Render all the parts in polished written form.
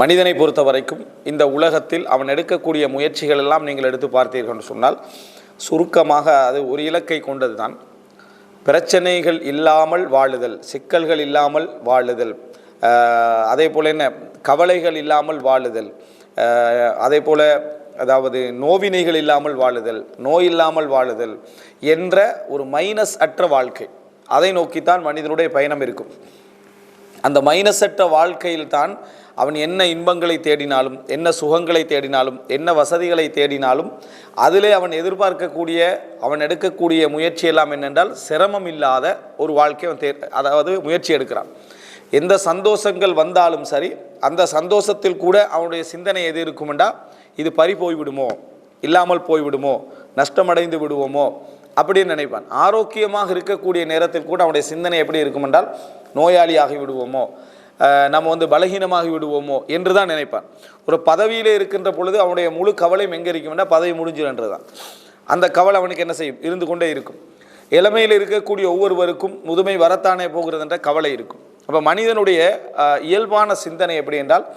மனிதனை பொறுத்த வரைக்கும் இந்த உலகத்தில் அவன் எடுக்கக்கூடிய முயற்சிகள் எல்லாம் நீங்கள் எடுத்து பார்த்தீர்கள் என்று சொன்னால் சுருக்கமாக அது ஒரு இலக்கை கொண்டது தான். பிரச்சனைகள் இல்லாமல் வாழுதல், சிக்கல்கள் இல்லாமல் வாழுதல், அதே போல் என்ன கவலைகள் இல்லாமல் வாழுதல், அதே போல் அதாவது நோவினைகள் இல்லாமல் வாழுதல், நோய் இல்லாமல் வாழுதல் என்ற ஒரு மைனஸ் அற்ற வாழ்க்கை, அதை நோக்கித்தான் மனிதனுடைய பயணம் இருக்கும். அந்த மைனஸ் அற்ற வாழ்க்கையில்தான் அவன் என்ன இன்பங்களை தேடினாலும், என்ன சுகங்களை தேடினாலும், என்ன வசதிகளை தேடினாலும் அதிலே அவன் எதிர்பார்க்கக்கூடிய, அவன் எடுக்கக்கூடிய முயற்சி எல்லாம் என்னென்றால் சிரமம் இல்லாத ஒரு வாழ்க்கை அவன் அதாவது முயற்சி எடுக்கிறான். எந்த சந்தோஷங்கள் வந்தாலும் சரி, அந்த சந்தோஷத்தில் கூட அவனுடைய சிந்தனை எது இருக்குமெண்டா, இது பறி போய்விடுமோ, இல்லாமல் போய்விடுமோ, நஷ்டமடைந்து விடுவோமோ அப்படின்னு நினைப்பான். ஆரோக்கியமாக இருக்கக்கூடிய நேரத்தில் கூட அவனுடைய சிந்தனை எப்படி இருக்குமென்றால், நோயாளியாகி விடுவோமோ, நம்ம பலகீனமாகி விடுவோமோ என்று தான் நினைப்பான். ஒரு பதவியில் இருக்கின்ற பொழுது அவனுடைய முழு கவலையும் எங்கே இருக்குமெண்டா, பதவி முடிஞ்சுன்றது தான். அந்த கவலை அவனுக்கு என்ன செய்யும், இருந்து கொண்டே இருக்கும். இளமையில் இருக்கக்கூடிய ஒவ்வொருவருக்கும் முதுமை வரத்தானே போகிறது என்ற கவலை இருக்கும். அப்போ மனிதனுடைய இயல்பான சிந்தனை எப்படி என்றால்,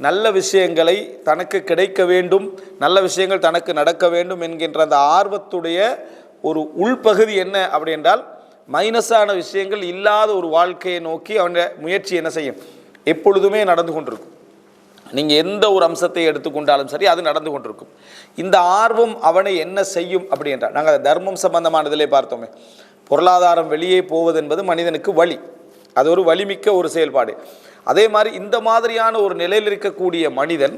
நல்ல விஷயங்களை தனக்கு கிடைக்க வேண்டும், நல்ல விஷயங்கள் தனக்கு நடக்க வேண்டும் என்கின்ற அந்த ஆர்வத்துடைய ஒரு உள்பகுதி என்ன அப்படி என்றால், மைனஸான விஷயங்கள் இல்லாத ஒரு வாழ்க்கையை நோக்கி அவனுடைய முயற்சி என்ன செய்யும், எப்பொழுதுமே நடந்து கொண்டிருக்கும். நீங்கள் எந்த ஒரு அம்சத்தை எடுத்துக்கொண்டாலும் சரி, அது நடந்து கொண்டிருக்கும். இந்த ஆர்வம் அவனை என்ன செய்யும் அப்படி என்றால், நாங்கள் தர்மம் சம்பந்தமானதிலே பார்த்தோமே, பொருளாதாரம் வெளியே போவது என்பது மனிதனுக்கு வழி, அது ஒரு வலிமிக்க ஒரு செயல்பாடு. அதே மாதிரி இந்த மாதிரியான ஒரு நிலையில் இருக்கக்கூடிய மனிதன்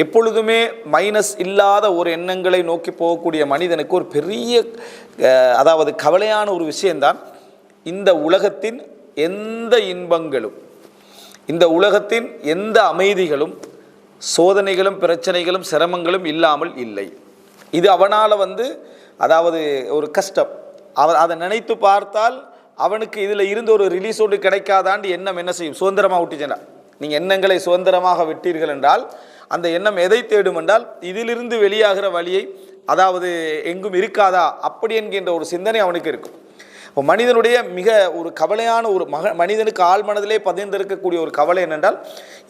எப்பொழுதுமே மைனஸ் இல்லாத ஒரு எண்ணங்களை நோக்கி போகக்கூடிய மனிதனுக்கு ஒரு பெரிய அதாவது கவலையான ஒரு விஷயம்தான், இந்த உலகத்தின் எந்த இன்பங்களும், இந்த உலகத்தின் எந்த அமைதிகளும், சோதனைகளும் பிரச்சனைகளும் சிரமங்களும் இல்லாமல் இல்லை. இது அவனால் அதாவது ஒரு கஷ்டம். அதை நினைத்து பார்த்தால் அவனுக்கு இதில் இருந்து ஒரு ரிலீஸோடு கிடைக்காதாண்டு எண்ணம் என்ன செய்யும், சுதந்திரமாக விட்டுச்சுன்னா. நீங்கள் எண்ணங்களை சுதந்திரமாக விட்டீர்கள் என்றால் அந்த எண்ணம் எதை தேடும் என்றால், இதிலிருந்து வெளியாகிற வழியை அதாவது எங்கும் இருக்காதா அப்படி என்கின்ற ஒரு சிந்தனை அவனுக்கு இருக்கும். இப்போ மனிதனுடைய மிக ஒரு கவலையான ஒரு மனிதனுக்கு ஆழ் மனதிலே பதிந்திருக்கக்கூடிய ஒரு கவலை என்னென்றால்,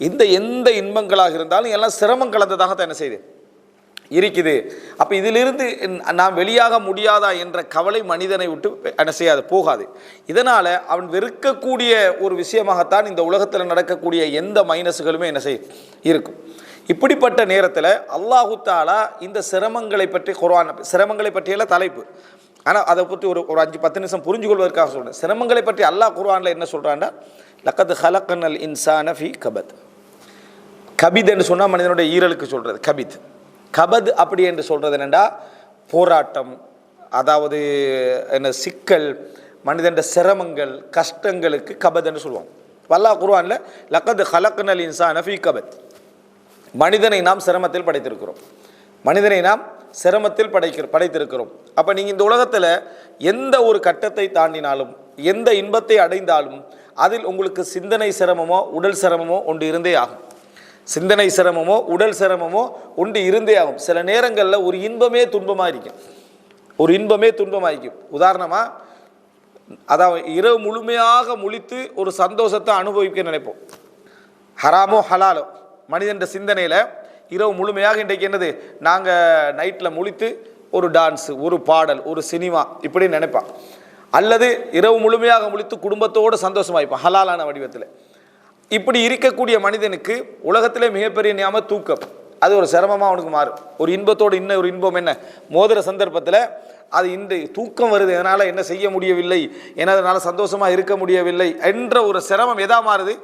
எந்த இன்பங்களாக இருந்தாலும் எல்லாம் சிரமம் கலந்ததாகத்தான் என்ன செய்யுது இருக்குது. அப்போ இதிலிருந்து நாம் வெளியாக முடியாதா என்ற கவலை மனிதனை விட்டு என்ன செய்யாது, போகாது. இதனால் அவன் வெறுக்கக்கூடிய ஒரு விஷயமாகத்தான் இந்த உலகத்தில் நடக்கக்கூடிய எந்த மைனஸுகளுமே என்ன செய்யும் இருக்கும். இப்படிப்பட்ட நேரத்தில் அல்லாஹு தஆலா இந்த சிரமங்களை பற்றி குர்ஆன், சிரமங்களை பற்றியெல்லாம் தலைப்பு, ஆனால் அதை பற்றி ஒரு 5-10 நிமிஷம் புரிஞ்சு கொள்வதற்காக சொல்கிறேன். சிரமங்களை பற்றி அல்லாஹ் குர்ஆனில் என்ன சொல்கிறான்னா, லக்கத் ஹலக்னல் இன்சான ஃபீ கபத். கபித் என்று சொன்னால் மனிதனுடைய ஈரலுக்கு சொல்கிறது கபித். கபத் அப்படி என்று சொல்கிறது என்னென்னா, போராட்டம், அதாவது என்ன சிக்கல், மனிதன் சிரமங்கள் கஷ்டங்களுக்கு கபத் என்று சொல்லுவாங்க. அல்லாஹ் குர்ஆனில் லக்கத் ஹலக்னல் இன்சான ஃபீ கபத், மனிதனை நாம் சிரமத்தில் படைத்திருக்கிறோம், மனிதனை நாம் சிரமத்தில் படைத்திருக்கிறோம். அப்போ நீங்கள் இந்த உலகத்தில் எந்த ஒரு கட்டத்தை தாண்டினாலும், எந்த இன்பத்தை அடைந்தாலும் அதில் உங்களுக்கு சிந்தனை சிரமமோ உடல் சிரமமோ ஒன்று இருந்தே ஆகும். சிந்தனை சிரமமோ உடல் சிரமமோ ஒன்று இருந்தே ஆகும். சில நேரங்களில் ஒரு இன்பமே துன்பமாக இருக்கும், ஒரு இன்பமே துன்பமாக இருக்கும். உதாரணமாக, அதாவது இரவு முழுமையாக முழித்து ஒரு சந்தோஷத்தை அனுபவிக்க நினைப்போம். ஹராமோ ஹலாலோ மனிதன் சிந்தனையில் இரவு முழுமையாக இன்றைக்கு என்னது, நாங்கள் நைட்டில் முழித்து ஒரு டான்ஸு, ஒரு பாடல், ஒரு சினிமா இப்படி நினைப்பான். அல்லது இரவு முழுமையாக முழித்து குடும்பத்தோடு சந்தோஷமாயிப்பான் ஹலாலான வடிவத்தில். இப்படி இருக்கக்கூடிய மனிதனுக்கு உலகத்திலே மிகப்பெரிய நியாமத் தூக்கம். அது ஒரு சிரமமாக அவனுக்கு மாறும். ஒரு இன்பத்தோடு இன்னும் ஒரு இன்பம் என்ன மோதிர சந்தர்ப்பத்தில் அது இன்று தூக்கம் வருது, என்னால் என்ன செய்ய முடியவில்லை, என்னால் சந்தோஷமாக இருக்க முடியவில்லை என்ற ஒரு சிரமம் எதா மாறுது,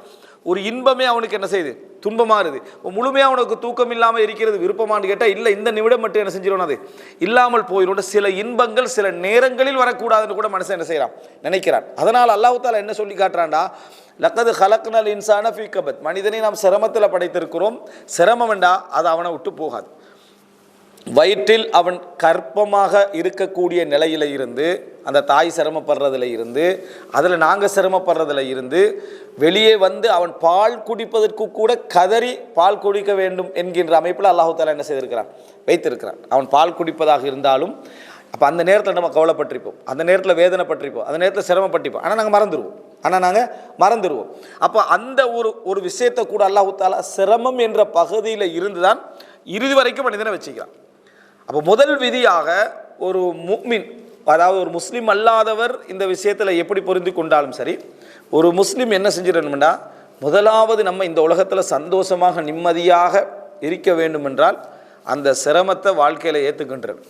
ஒரு இன்பமே அவனுக்கு என்ன செய்யுது, துன்பமாறுது. முழுமையாக அவனுக்கு தூக்கம் இல்லாமல் இருக்கிறது விருப்பமானு கேட்டால் இல்லை, இந்த நிமிடம் மட்டும் என்ன செஞ்சிடும், அது இல்லாமல் போயிடும். சில இன்பங்கள் சில நேரங்களில் வரக்கூடாதுன்னு கூட மனுஷன் என்ன செய்யறான், நினைக்கிறான். அதனால் அல்லாஹ் தஆலா என்ன சொல்லி காட்டுறான்டா, லக்கது ஹலக்னல் இன்சான ஃபீ கபத், மனிதனை நாம் சிரமத்தில் படைத்திருக்கிறோம். சிரமம் என்றா அது அவனை விட்டு போகாது. வயிற்றில் அவன் கர்ப்பமாக இருக்கக்கூடிய நிலையில இருந்து, அந்த தாய் சிரமப்படுறதுல இருந்து, அதில் நாங்கள் சிரமப்படுறதுல இருந்து வெளியே அவன் பால் குடிப்பதற்கு கூட கதறி பால் குடிக்க வேண்டும் என்கின்ற அமைப்பில் அல்லாஹு தஆலா என்ன செய்திருக்கிறான், வைத்திருக்கிறான். அவன் பால் குடிப்பதாக இருந்தாலும் அப்போ அந்த நேரத்தில் நம்ம கவலைப்பட்டிருப்போம், அந்த நேரத்தில் வேதனைப்பட்டிருப்போம், அந்த நேரத்தில் சிரமப்பட்டிருப்போம். ஆனால் நாங்கள் மறந்துடுவோம். ஆனால் நாங்கள் மறந்துடுவோம். அப்போ அந்த ஒரு விஷயத்தை கூட அல்லாஹ் தஆலா சிரமம் என்ற பகுதியில் இருந்து தான் இறுதி வரைக்கும் மனிதனை வச்சுக்கிறான். அப்போ முதல் விதியாக ஒரு முஃமின், அதாவது ஒரு முஸ்லீம் அல்லாதவர் இந்த விஷயத்தில் எப்படி பொருந்தி கொண்டாலும் சரி, ஒரு முஸ்லீம் என்ன செஞ்சிடணும்னா, முதலாவது நம்ம இந்த உலகத்தில் சந்தோஷமாக நிம்மதியாக இருக்க வேண்டும் என்றால் அந்த சிரமத்தை வாழ்க்கையில் ஏற்றுக்கின்றது.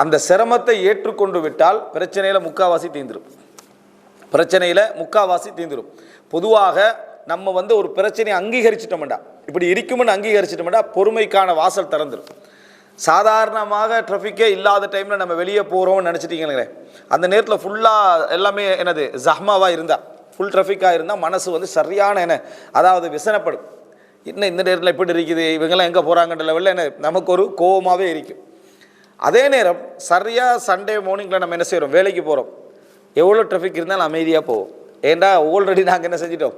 அந்த சிரமத்தை ஏற்றுக்கொண்டு விட்டால் பிரச்சனையில் முக்காவாசி தீந்துடும். பொதுவாக நம்ம ஒரு பிரச்சனையை அங்கீகரிச்சிட்டோம்டா, இப்படி இருக்கும்னு அங்கீகரிச்சிட்டோம்டா பொறுமைக்கான வாசல் திறந்துடும். சாதாரணமாக டிராஃபிக்கே இல்லாத டைமில் நம்ம வெளியே போகிறோம்னு நினச்சிட்டிங்களே, அந்த நேரத்தில் ஃபுல்லாக எல்லாமே ஜஹ்மாவாக இருந்தால், ஃபுல் டிராஃபிக்காக இருந்தால் மனசு சரியான அதாவது விசனப்படும். இன்னும் இந்த நேரத்தில் எப்படி இருக்குது, இவங்கெல்லாம் எங்கே போகிறாங்கன்ற லெவலில் நமக்கு ஒரு கோபமாகவே இருக்கும். அதே நேரம் சரியாக சண்டே மார்னிங்கில் நம்ம என்ன செய்கிறோம், வேலைக்கு போகிறோம், எவ்வளோ டிராஃபிக் இருந்தாலும் அமைதியாக போவோம். ஏண்டா ஆல்ரெடி நாங்கள் என்ன செஞ்சிட்டோம்,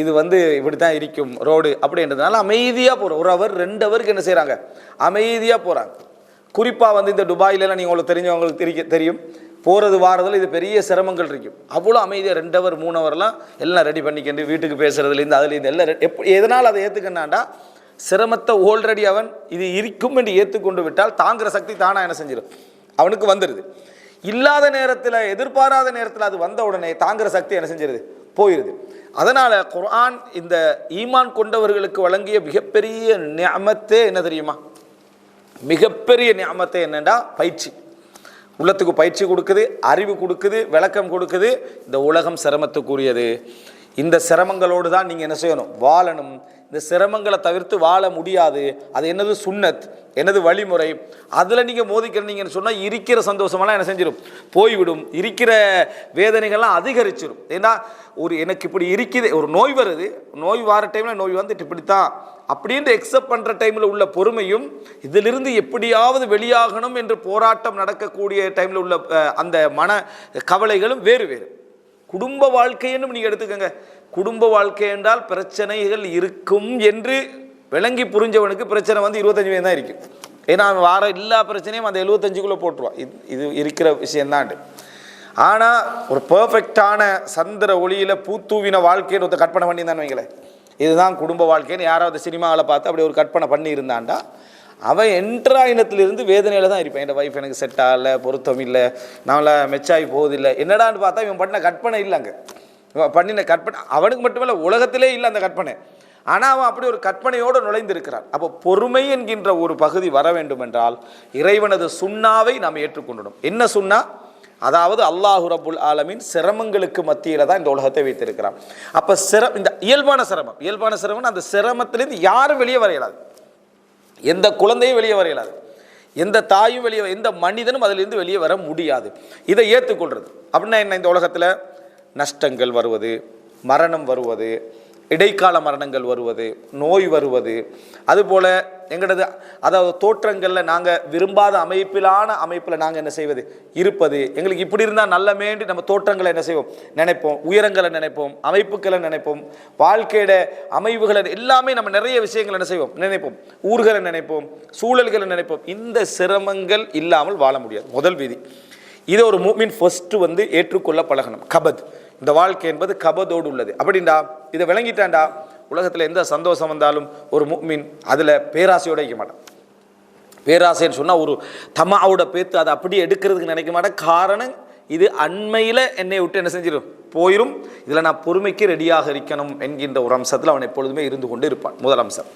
இது இப்படி தான் இருக்கும் ரோடு அப்படின்றதுனால அமைதியாக போகிறோம். 1 ஹவர் 2 ஹவருக்கு என்ன செய்கிறாங்க, அமைதியாக போகிறாங்க. குறிப்பாக இந்த துபாயிலலாம் நீங்கள் உங்களுக்கு தெரிஞ்சவங்களுக்கு தெரியும், போகிறது வாரதில் இது பெரிய சிரமங்கள் இருக்கும். அவ்வளோ அமைதியாக 2 ஹவர் 3 ஹவர்லாம் எல்லாம் ரெடி பண்ணிக்கிண்டு வீட்டுக்கு பேசுகிறதுலேருந்து அதுலேருந்து எல்லாம் எதனால் அதை ஏற்றுக்கண்ணாண்டா, சிரமத்தை ஆல்ரெடி அவன் இது இருக்கும் என்று ஏற்றுக்கொண்டு விட்டால் தாங்குகிற சக்தி தானாக என்ன செஞ்சிடும், அவனுக்கு வந்துடுது. இல்லாத நேரத்தில், எதிர்பாராத நேரத்தில் அது வந்த உடனே தாங்குகிற சக்தி என்ன செஞ்சிருது, போயிடுது. அதனால் குர்ஆன் இந்த ஈமான் கொண்டவர்களுக்கு வழங்கிய மிகப்பெரிய நிஅமத்தே என்ன தெரியுமா, மிகப்பெரிய நிஅமத்தே என்னென்னா பயிற்சி. உள்ளத்துக்கு பயிற்சி கொடுக்குது, அறிவு கொடுக்குது, விளக்கம் கொடுக்குது. இந்த உலகம் சிரமத்துக்குரியது. இந்த சிரமங்களோடு தான் நீங்கள் என்ன செய்யணும், வாழணும். இந்த சிரமங்களை தவிர்த்து வாழ முடியாது. அது என்னது சுன்னத், என்னது வழிமுறை. அதில் நீங்கள் மோதிக்கிறீங்கன்னு சொன்னால் இருக்கிற சந்தோஷமெல்லாம் என்ன செஞ்சிடும், போய்விடும். இருக்கிற வேதனைகள்லாம் அதிகரிச்சிடும். ஏன்னா எனக்கு இப்படி இருக்குது, ஒரு நோய் வருது, நோய் வார டைமில் நோய் வந்துட்டு இப்படித்தான் அப்படின்ட்டு எக்ஸப்ட் பண்ணுற டைமில் உள்ள பொறுமையும், இதிலிருந்து எப்படியாவது வெளியாகணும் என்று போராட்டம் நடக்கக்கூடிய டைமில் உள்ள அந்த மன கவலைகளும் வேறு வேறு. குடும்ப வாழ்க்கைன்னு நீங்கள் எடுத்துக்கோங்க. குடும்ப வாழ்க்கை என்றால் பிரச்சனைகள் இருக்கும் என்று விளங்கி புரிஞ்சவனுக்கு பிரச்சனை 25 தான் இருக்கும். ஏன்னா அவன் வார எல்லா பிரச்சனையும் அந்த 75க்குள்ளே போட்டுருவான். இது இருக்கிற விஷயம்தான். ஆனால் ஒரு பர்ஃபெக்டான சந்திர ஒளியில் பூத்தூவின வாழ்க்கைன்னு ஒருத்த கற்பனை பண்ணி தான் வைங்களேன், இதுதான் குடும்ப வாழ்க்கைன்னு யாராவது சினிமாவில் பார்த்து அப்படி ஒரு கற்பனை பண்ணி இருந்தான்டா, அவன் என்ட்ராயினத்திலிருந்து வேதனையில் தான் இருப்பான். என் வைஃப் எனக்கு செட் ஆகலை, பொருத்தம் இல்லை, நம்மளை மெச்சாகி போவதில்லை, என்னடான்னு பார்த்தா இவன் பண்ணின கற்பனை இல்லை. அங்கே பண்ணின கற்பனை அவனுக்கு மட்டுமில்லை, உலகத்திலே இல்லை அந்த கற்பனை. ஆனால் அவன் அப்படி ஒரு கற்பனையோடு நுழைந்திருக்கிறான். அப்போ பொறுமை என்கின்ற ஒரு பகுதி வர வேண்டும் என்றால் இறைவனது சுன்னாவை நாம் ஏற்றுக்கொள்ளணும். என்ன சுன்னா? அதாவது அல்லாஹு ரப்புல் ஆலமீன் சிரமங்களுக்கு மத்தியில் தான் இந்த உலகத்தை வைத்திருக்கிறான். அப்போ இந்த இயல்பான சிரமம் அந்த சிரமத்திலிருந்து யாரும் வெளியே வர இயலாது. எந்த குழந்தையும் வெளியே வர இயலாது, எந்த தாயும் வெளியே, எந்த மனிதனும் அதிலிருந்து வெளியே வர முடியாது. இதை ஏற்றுக்கொள்வது அப்படின்னா என்ன? இந்த உலகத்தில் நஷ்டங்கள் வருவது, மரணம் வருவது, இடைக்கால மரணங்கள் வருவது, நோய் வருவது, அதுபோல் எங்களது அதாவது தோற்றங்களில் நாங்கள் விரும்பாத அமைப்பில் நாங்கள் என்ன செய்வது, இருப்பது. எங்களுக்கு இப்படி இருந்தால் நல்லமேண்டு நம்ம தோற்றங்களை என்ன செய்வோம், நினைப்போம், உயரங்களை நினைப்போம், அமைப்புகளை நினைப்போம், வாழ்க்கையோட அமைவுகளை எல்லாமே நம்ம நிறைய விஷயங்களை என்ன செய்வோம், நினைப்போம், ஊர்களை நினைப்போம், சூழல்களை நினைப்போம். இந்த சிரமங்கள் இல்லாமல் வாழ முடியாது. முதல் விதி. இதை ஒரு மூமின் ஃபர்ஸ்ட் ஏற்றுக்கொள்ள பழகணும். கபத், இந்த வாழ்க்கை என்பது கபதோடு உள்ளது. அப்படின்டா இதை விளங்கிட்டான்டா, உலகத்தில் எந்த சந்தோஷம் வந்தாலும் ஒரு முஃமின் அதில் பேராசையோடு வைக்க மாட்டான். பேராசைன்னு சொன்னால் ஒரு தமாவோட பேத்து அதை அப்படியே எடுக்கிறதுக்கு நினைக்க மாட்டேன். காரணம் இது அண்மையில் என்னை விட்டு என்ன செஞ்சிடும், போயிடும். இதில் நான் பொறுமைக்கு ரெடியாக இருக்கணும் என்கின்ற ஒரு அம்சத்தில் அவன் எப்பொழுதுமே இருந்து கொண்டு இருப்பான். முதல் அம்சம்.